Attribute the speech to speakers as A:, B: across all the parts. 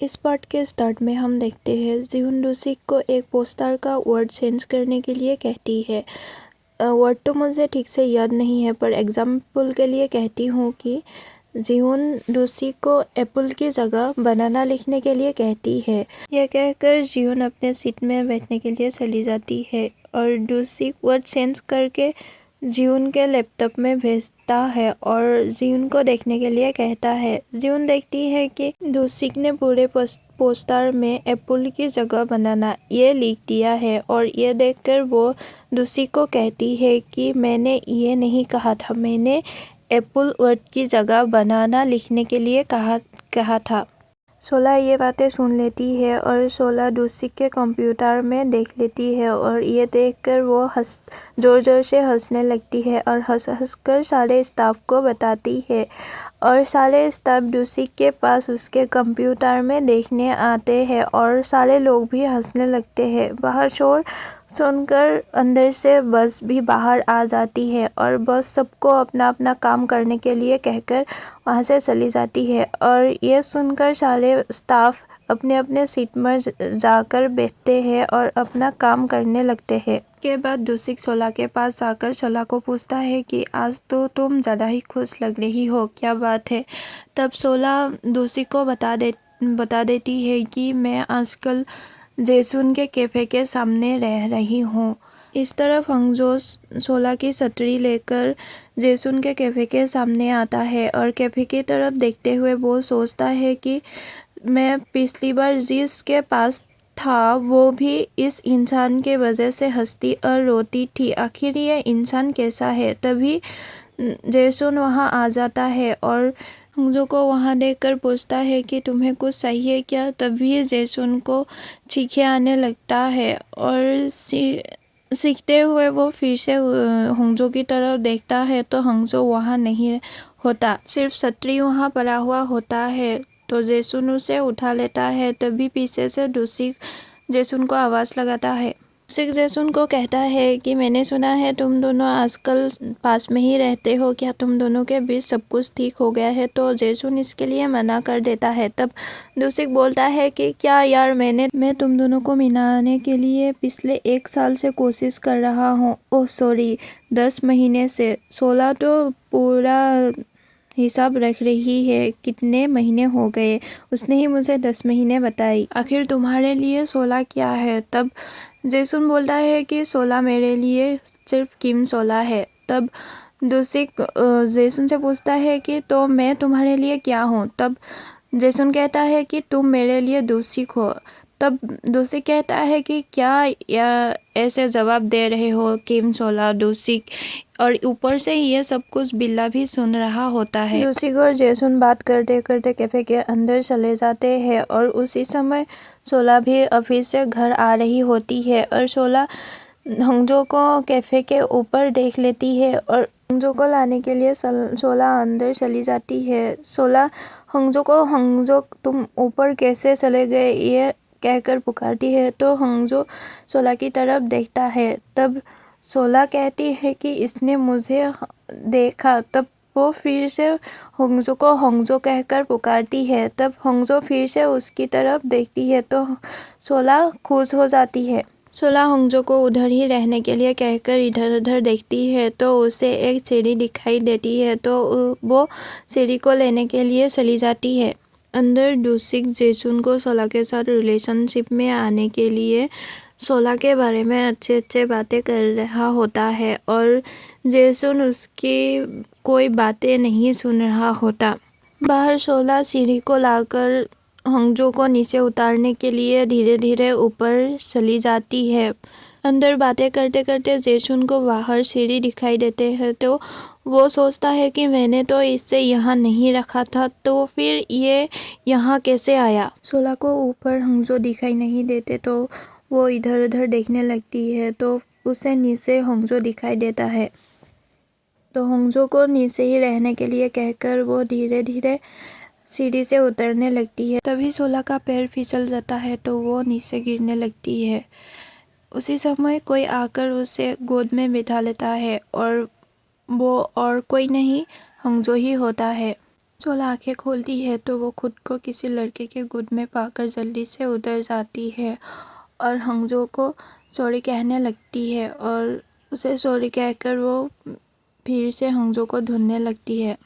A: इस पार्ट के स्टार्ट में हम देखते हैं जीहुन डोसिक को एक पोस्टर का वर्ड चेंज करने के लिए कहती है। वर्ड तो मुझे ठीक से याद नहीं है, पर एग्जाम्पल के लिए कहती हूँ कि जीहुन डोसिक को एप्पल की जगह बनाना लिखने के लिए कहती है। यह कहकर जीहुन अपने सीट में बैठने के लिए चली जाती है और डोसिक वर्ड चेंज करके जीहुन के लैपटॉप में भेजता है और जीहुन को देखने के लिए कहता है। जीहुन देखती है कि डोसिक ने पूरे पोस्टर में एप्पल की जगह बनाना ये लिख दिया है और ये देखकर वो डोसिक को कहती है कि मैंने ये नहीं कहा था, मैंने एप्पल वर्ड की जगह बनाना लिखने के लिए कहा था। सोला ये बातें सुन लेती है और सोला डोसिक के कंप्यूटर में देख लेती है और ये देखकर वो जोर जोर से हंसने लगती है और हंस कर सारे स्टाफ को बताती है और सारे स्टाफ डोसिक के पास उसके कंप्यूटर में देखने आते हैं और सारे लोग भी हंसने लगते हैं। बाहर शोर सुनकर अंदर से बस भी बाहर आ जाती है और बस सबको अपना अपना काम करने के लिए कहकर वहाँ से चली जाती है और ये सुनकर सारे स्टाफ अपने अपने सीट में जाकर बैठते हैं और अपना काम करने लगते हैं। के बाद डोसिक सोला के पास जाकर सोला को पूछता है कि आज तो तुम ज़्यादा ही खुश लग रही हो, क्या बात है। तब सोला डोसिक को बता देती है कि मैं आजकल जेसुन के कैफे के सामने रह रही हूँ। इस तरफ हंगजो सोला की छतरी लेकर जेसुन के कैफे के सामने आता है और कैफे की तरफ देखते हुए वो सोचता है कि मैं पिछली बार जिसके पास था वो भी इस इंसान के वजह से हंसती और रोती थी, आखिर ये इंसान कैसा है। तभी जेसुन वहाँ आ जाता है और हंगजो को वहाँ देखकर पूछता है कि तुम्हें कुछ चाहिए क्या। तभी जेसुन को चीखें आने लगता है और सीखते हुए वो फिर से हंगजो की तरफ देखता है तो हंगजो वहाँ नहीं होता, सिर्फ छतरी वहाँ पड़ा हुआ होता है। तो जेसुन उसे उठा लेता है। तभी पीछे से डोसिक जेसुन को आवाज़ लगाता है। डोसिक जेसुन को कहता है कि मैंने सुना है तुम दोनों आजकल पास में ही रहते हो, क्या तुम दोनों के बीच सब कुछ ठीक हो गया है। तो जेसुन इसके लिए मना कर देता है। तब डोसिक बोलता है कि क्या यार, मैं तुम दोनों को मिलाने के लिए पिछले 1 साल से कोशिश कर रहा हूँ। ओह सॉरी, 10 महीने से। सोला तो पूरा हिसाब रख रही है, कितने महीने हो गए। उसने ही मुझे 10 महीने बताई। आखिर तुम्हारे लिए सोला क्या है। तब जेसुन बोलता है कि सोला मेरे लिए सिर्फ किम सोला है। तब डोसिक जेसुन से पूछता है कि तो मैं तुम्हारे लिए क्या हूँ। तब जेसुन कहता है कि तुम मेरे लिए डोसिक हो। तब डोसिक कहता है कि क्या या ऐसे जवाब दे रहे हो किम सोला डोसिक, और ऊपर से ये सब कुछ बिल्ला भी सुन रहा होता है। डोसिक और जेसुन बात करते करते कैफे के अंदर चले जाते हैं और उसी समय सोला भी ऑफिस से घर आ रही होती है और सोला हंगजो को कैफे के ऊपर देख लेती है और हंगजो को लाने के लिए सोला अंदर चली जाती है। सोला हंगजो को हंगजो तुम ऊपर कैसे चले गए ये कहकर पुकारती है तो हंगजो सोला की तरफ देखता है। तब सोला कहती है कि इसने मुझे देखा। तब वो फिर से हंगजो को हंगजो कहकर पुकारती है। तब हंगजो फिर से उसकी तरफ देखती है तो सोला खुश हो जाती है। सोला हंगजो को उधर ही रहने के लिए कहकर इधर उधर देखती है तो उसे एक सीढ़ी दिखाई देती है तो वो सीढ़ी को लेने के लिए चली जाती है। अंदर डोसिक जेसुन को सोला के साथ रिलेशनशिप में आने के लिए सोला के बारे में अच्छे बातें कर रहा होता है और जेसुन उसकी कोई बातें नहीं सुन रहा होता। बाहर सोला सीढ़ी को लाकर हंगजो को नीचे उतारने के लिए धीरे धीरे ऊपर चली जाती है। अंदर बातें करते करते जेसुन को बाहर सीढ़ी दिखाई देते हैं तो वो सोचता है कि मैंने तो इससे यहाँ नहीं रखा था, तो फिर ये यहाँ कैसे आया। सोला को ऊपर हंगजो दिखाई नहीं देते तो वो इधर उधर देखने लगती है तो उसे नीचे हंगजो दिखाई देता है। तो हंगजो को नीचे ही रहने के लिए कहकर वो धीरे धीरे सीढ़ी से उतरने लगती है। तभी सोला का पैर फिसल जाता है तो वो नीचे गिरने लगती है। उसी समय कोई आकर उसे गोद में बिठा लेता है और वो और कोई नहीं हंगजो ही होता है। सोला आंखें खोलती है तो वो खुद को किसी लड़के के गुद में पाकर जल्दी से उतर जाती है और हंगजो को सॉरी कहने लगती है और उसे सॉरी कहकर वो फिर से हंगजो को ढूंढने लगती है।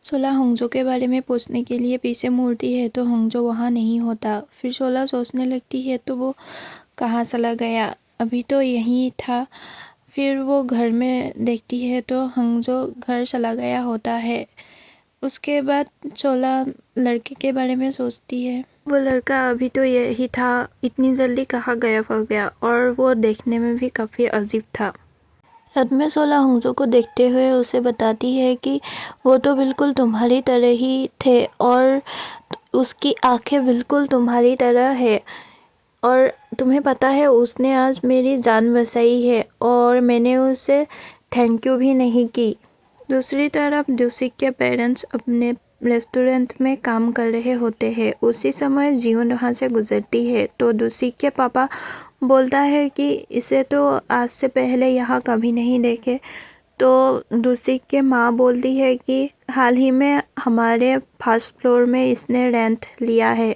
A: सोला हंगजो के बारे में पूछने के लिए पीछे मुड़ती है तो हंगजो वहाँ नहीं होता। फिर सोला सोचने लगती है तो वो कहाँ चला गया, अभी तो यहीं था। फिर वो घर में देखती है तो हंगजो घर चला गया होता है। उसके बाद सोला लड़के के बारे में सोचती है, वो लड़का अभी तो यही था, इतनी जल्दी कहाँ गायब हो गया, और वो देखने में भी काफ़ी अजीब था। रात में सोला हंगजो को देखते हुए उसे बताती है कि वो तो बिल्कुल तुम्हारी तरह ही थे और उसकी आंखें बिल्कुल तुम्हारी तरह है, और तुम्हें पता है उसने आज मेरी जान बचाई है और मैंने उसे थैंक यू भी नहीं की। दूसरी तरफ डूसिक के पेरेंट्स अपने रेस्टोरेंट में काम कर रहे होते हैं। उसी समय जियोन वहाँ से गुजरती है तो डूसिक के पापा बोलता है कि इसे तो आज से पहले यहाँ कभी नहीं देखे। तो डूसिक के माँ बोलती है कि हाल ही में हमारे फर्स्ट फ्लोर में इसने रेंट लिया है।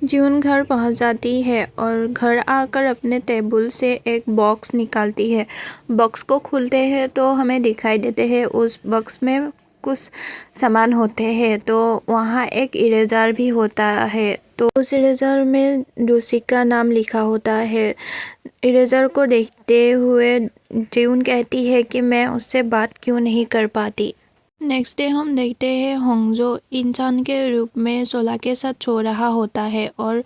A: जियोन घर पहुंच जाती है और घर आकर अपने टेबल से एक बॉक्स निकालती है। बॉक्स को खोलते हैं तो हमें दिखाई देते हैं उस बॉक्स में कुछ सामान होते हैं। तो वहाँ एक इरेजर भी होता है। तो उस इरेजर में डूसिक का नाम लिखा होता है। इरेजर को देखते हुए जियोन कहती है कि मैं उससे बात क्यों नहीं कर पाती। नेक्स्ट डे हम देखते हैं हंगजो इंसान के रूप में सोला के साथ सो रहा होता है और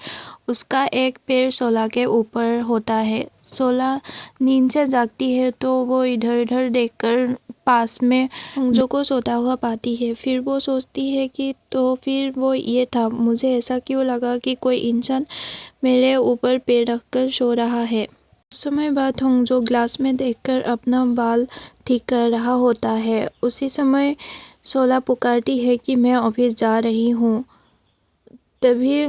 A: उसका एक पैर सोला के ऊपर होता है। सोला नींद से जागती है तो वो इधर उधर देखकर पास में हंगजो को सोता हुआ पाती है। फिर वो सोचती है कि तो फिर वो ये था, मुझे ऐसा क्यों लगा कि कोई इंसान मेरे ऊपर पैर रखकर सो रहा है। समय बाद हंगजो ग्लास में देखकर अपना बाल ठीक कर रहा होता है। उसी समय सोला पुकारती है कि मैं ऑफिस जा रही हूँ। तभी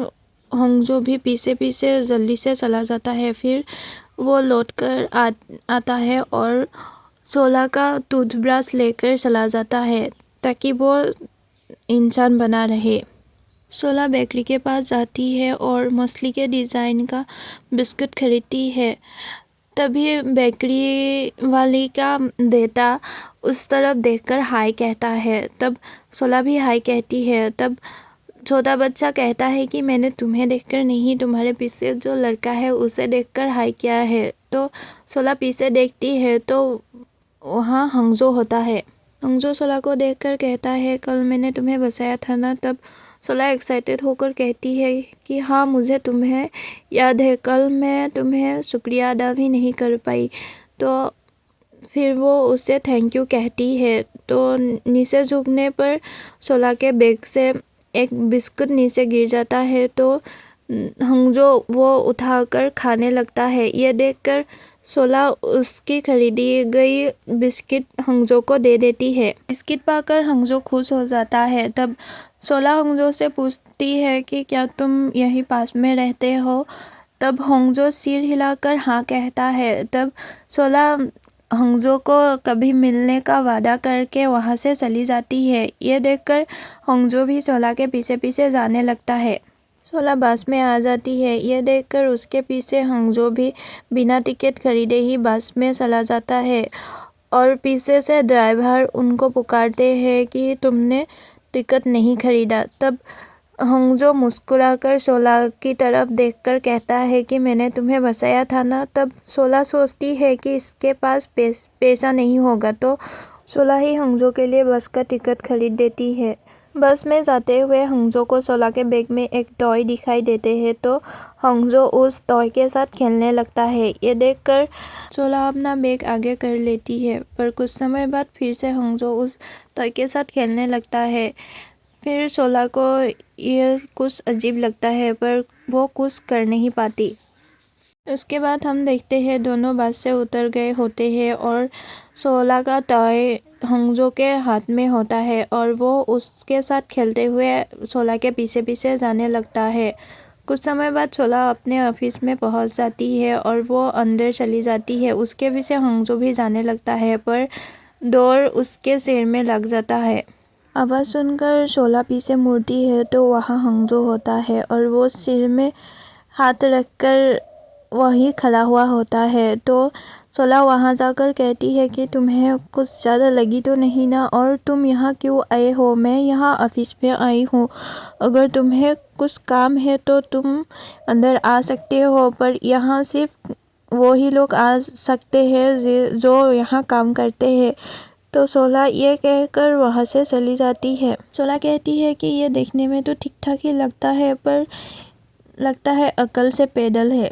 A: हंगजो भी पीछे पीछे जल्दी से चला जाता है। फिर वो लौटकर आता है और सोला का टूथब्रश लेकर चला जाता है ताकि वो इंसान बना रहे। सोला बेकरी के पास जाती है और मछली के डिज़ाइन का बिस्कुट खरीदती है। तभी बेकरी वाली का बेटा उस तरफ देखकर हाय कहता है। तब सोला भी हाय कहती है। तब छोटा बच्चा कहता है कि मैंने तुम्हें देखकर नहीं, तुम्हारे पीछे जो लड़का है उसे देखकर हाय किया है। तो सोला पीछे देखती है तो वहाँ हंगजो होता है। हंगजो सोला को देखकर कहता है, कल मैंने तुम्हें बचाया था ना। तब सोला एक्साइटेड होकर कहती है कि हाँ, मुझे तुम्हें याद है, कल मैं तुम्हें शुक्रिया अदा भी नहीं कर पाई। तो फिर वो उसे थैंक यू कहती है। तो नीचे झुकने पर सोला के बैग से एक बिस्कुट नीचे गिर जाता है तो हंगजो वो उठाकर खाने लगता है। ये देखकर सोला उसकी खरीदी गई बिस्किट हंगजो को दे देती है। बिस्किट पाकर हंगजो खुश हो जाता है। तब सोला हंगजो से पूछती है कि क्या तुम यहीं पास में रहते हो। तब हंगजो सिर हिलाकर हाँ कहता है। तब सोला हंगजो को कभी मिलने का वादा करके वहाँ से चली जाती है। ये देखकर हंगजो भी सोला के पीछे पीछे जाने लगता है। सोला बस में आ जाती है। ये देखकर उसके पीछे हंगजो भी बिना टिकट खरीदे ही बस में चला जाता है और पीछे से ड्राइवर उनको पुकारते हैं कि तुमने टिकट नहीं खरीदा। तब हंगजो मुस्कुराकर सोला की तरफ देखकर कहता है कि मैंने तुम्हें बचाया था ना। तब सोला सोचती है कि इसके पास पैसा नहीं होगा तो सोला ही हंगजो के लिए बस का टिकट खरीद देती है। बस में जाते हुए हंगजो को सोला के बैग में एक टॉय दिखाई देते हैं तो हंगजो उस टॉय के साथ खेलने लगता है। ये देखकर सोला अपना बैग आगे कर लेती है, पर कुछ समय बाद फिर से हंगजो उस टॉय के साथ खेलने लगता है। फिर सोला को ये कुछ अजीब लगता है पर वो कुछ कर नहीं पाती। उसके बाद हम देखते हैं दोनों बस से उतर गए होते हैं और सोला का टॉय हंगजो के हाथ में होता है और वो उसके साथ खेलते हुए सोला के पीछे पीछे जाने लगता है। कुछ समय बाद सोला अपने ऑफिस में पहुंच जाती है और वो अंदर चली जाती है। उसके पीछे हंगजो भी जाने लगता है पर डोर उसके सिर में लग जाता है। आवाज़ सुनकर शोला पीछे मुड़ती है तो वहाँ हंगजो होता है और वो सिर में हाथ रखकर वहीं खड़ा हुआ होता है। तो शोला वहाँ जाकर कहती है कि तुम्हें कुछ ज़्यादा लगी तो नहीं ना, और तुम यहाँ क्यों आए हो? मैं यहाँ ऑफिस में आई हूँ, अगर तुम्हें कुछ काम है तो तुम अंदर आ सकते हो, पर यहाँ सिर्फ वो ही लोग आ सकते हैं जो यहाँ काम करते हैं। तो शोला ये कहकर वहाँ से चली जाती है। शोला कहती है कि ये देखने में तो ठीक ठाक ही लगता है, पर लगता है अकल से पैदल है।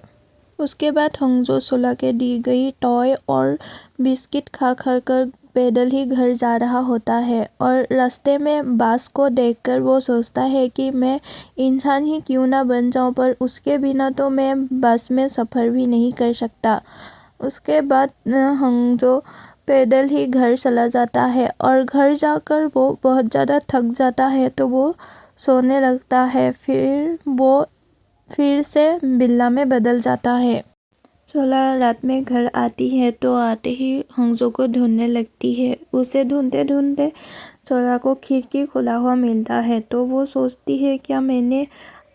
A: उसके बाद हंगजो शोला के दी गई टॉय और बिस्किट खा खा कर पैदल ही घर जा रहा होता है, और रास्ते में बास को देखकर वो सोचता है कि मैं इंसान ही क्यों ना बन जाऊं, पर उसके बिना तो मैं बस में सफ़र भी नहीं कर सकता। उसके बाद हंगजो पैदल ही घर चला जाता है, और घर जाकर वो बहुत ज़्यादा थक जाता है तो वो सोने लगता है। फिर वो फिर से बिल्ला में बदल जाता है। शोला रात में घर आती है तो आते ही हंगजो को ढूंढने लगती है। उसे ढूंढते ढूंढते शोला को खिड़की खुला हुआ मिलता है, तो वो सोचती है क्या मैंने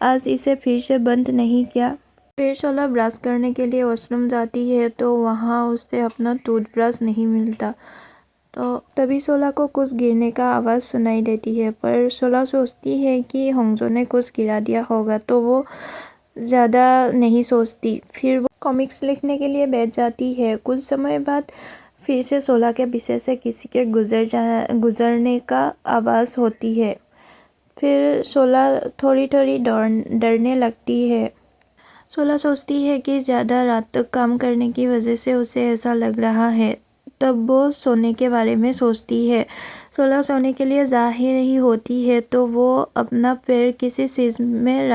A: आज इसे फिर से बंद नहीं किया। फिर शोला ब्रश करने के लिए वॉशरूम जाती है तो वहाँ उसे अपना टूथब्रश नहीं मिलता। तो तभी शोला को कुछ गिरने का आवाज़ सुनाई देती है, पर शोला सोचती है कि हंगजो ने कुछ गिरा दिया होगा, तो वो ज़्यादा नहीं सोचती। फिर वो कॉमिक्स लिखने के लिए बैठ जाती है। कुछ समय बाद फिर से शोला के पीछे से किसी के गुजरने का आवाज़ होती है। फिर शोला थोड़ी थोड़ी डरने लगती है। शोला सोचती है कि ज़्यादा रात तक काम करने की वजह से उसे ऐसा लग रहा है। तब वो सोने के बारे में सोचती है। शोला सोने के लिए जा ही रही होती है तो वो अपना पैर किसी चीज़ में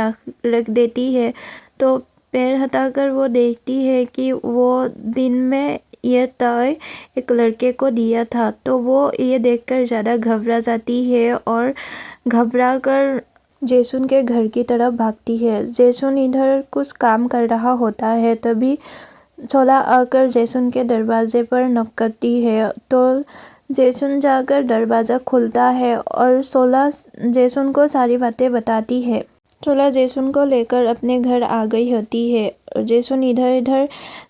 A: रख देती है। तो पैर हटाकर वो देखती है कि वो दिन में यह टॉय एक लड़के को दिया था। तो वो ये देखकर ज़्यादा घबरा जाती है और घबरा कर जैसुन के घर की तरफ भागती है। जैसुन इधर कुछ काम कर रहा होता है, तभी शोला आकर जैसुन के दरवाजे पर नॉक करती है। तो जैसुन जाकर दरवाज़ा खुलता है और शोला जैसुन को सारी बातें बताती है। शोला जैसुन को लेकर अपने घर आ गई होती है। जैसुन इधर इधर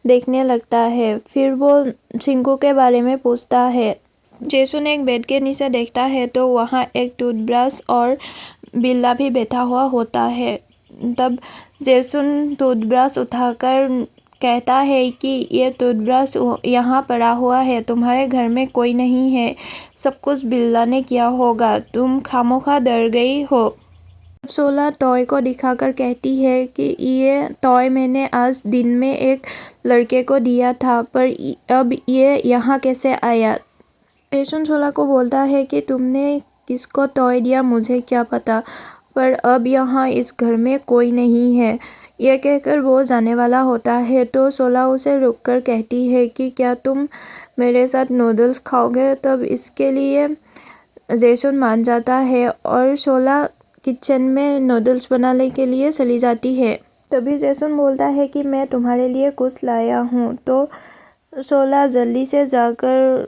A: देखने लगता है। फिर वो चिंकू के बारे में पूछता है। जैसुन एक बेड के नीचे देखता है तो वहाँ एक टूथब्रश और बिल्ला भी बैठा हुआ होता है। तब जैसुन टूथब्रश उठाकर कहता है कि ये टूथब्रश यहाँ पड़ा हुआ है, तुम्हारे घर में कोई नहीं है, सब कुछ बिल्ला ने किया होगा, तुम खामोखा डर गई हो। शोला टॉय को दिखाकर कहती है कि ये टॉय मैंने आज दिन में एक लड़के को दिया था, पर अब ये यहाँ कैसे आया। जैसुन शोला को बोलता है कि तुमने किसको टॉय दिया मुझे क्या पता, पर अब यहाँ इस घर में कोई नहीं है। यह कहकर वो जाने वाला होता है तो शोला उसे रुककर कहती है कि क्या तुम मेरे साथ नूडल्स खाओगे। तब इसके लिए जैसुन मान जाता है और शोला किचन में नूडल्स बनाने के लिए चली जाती है। तभी जैसुन बोलता है कि मैं तुम्हारे लिए कुछ लाया हूँ। तो शोला जल्दी से जाकर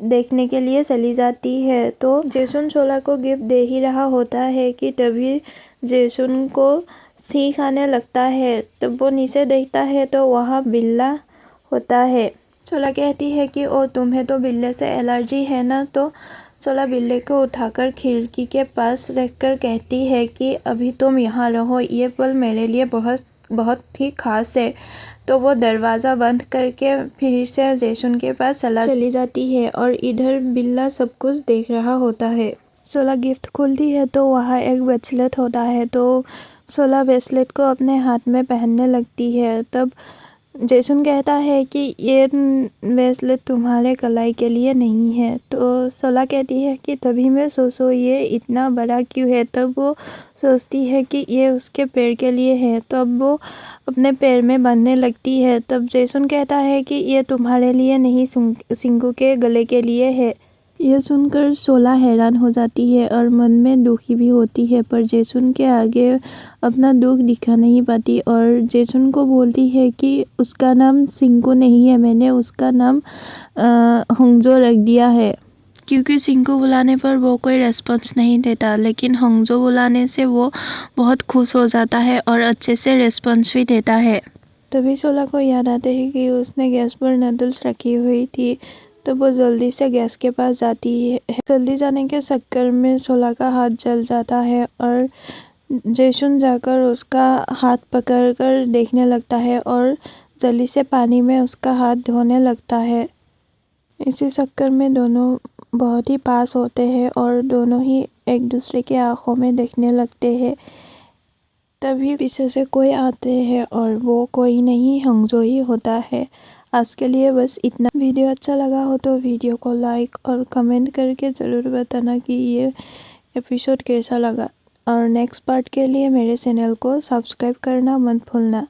A: देखने के लिए चली जाती है। तो जैसुन शोला को गिफ्ट दे ही रहा होता है कि तभी जैसुन को छींक आने लगता है। तब वो नीचे देखता है तो वहाँ बिल्ला होता है। शोला कहती है कि ओ तुम्हें तो बिल्ले से एलर्जी है ना। तो शोला बिल्ले को उठाकर खिड़की के पास रखकर कहती है कि अभी तुम यहाँ रहो, ये पल मेरे लिए बहुत बहुत ही खास है। तो वो दरवाज़ा बंद करके फिर से जैसुन के पास चली जाती है और इधर बिल्ला सब कुछ देख रहा होता है। शोला गिफ्ट खोलती है तो वहाँ एक ब्रेसलेट होता है। तो शोला ब्रेसलेट को अपने हाथ में पहनने लगती है। तब जैसुन कहता है कि ये ब्रेसलेट तुम्हारे कलाई के लिए नहीं है। तो शोला कहती है कि तभी मैं सोचो ये इतना बड़ा क्यों है। तब वो सोचती है कि ये उसके पैर के लिए है। तब वो अपने पैर में बांधने लगती है। तब जैसुन कहता है कि ये तुम्हारे लिए नहीं, चिंकू के गले के लिए है। यह सुनकर शोला हैरान हो जाती है और मन में दुखी भी होती है, पर जैसुन के आगे अपना दुख दिखा नहीं पाती और जैसुन को बोलती है कि उसका नाम चिंकू नहीं है, मैंने उसका नाम हंगजो रख दिया है। क्योंकि सिंह को बुलाने पर वो कोई रेस्पॉन्स नहीं देता, लेकिन हंगजो बुलाने से वो बहुत खुश हो जाता है और अच्छे से रेस्पॉन्स भी देता है। तभी सोला को याद आता है कि उसने गैस पर नूडल्स रखी हुई थी, तो वो जल्दी से गैस के पास जाती है। जल्दी जाने के चक्कर में सोला का हाथ जल जाता है और जैसुन जाकर उसका हाथ पकड़कर देखने लगता है और जल्दी से पानी में उसका हाथ धोने लगता है। इसी चक्कर में दोनों बहुत ही पास होते हैं और दोनों ही एक दूसरे के आंखों में देखने लगते हैं। तभी पीछे से कोई आते हैं और वो कोई नहीं हंगजो ही होता है। आज के लिए बस इतना। वीडियो अच्छा लगा हो तो वीडियो को लाइक और कमेंट करके ज़रूर बताना कि ये एपिसोड कैसा लगा, और नेक्स्ट पार्ट के लिए मेरे चैनल को सब्सक्राइब करना मत भूलना।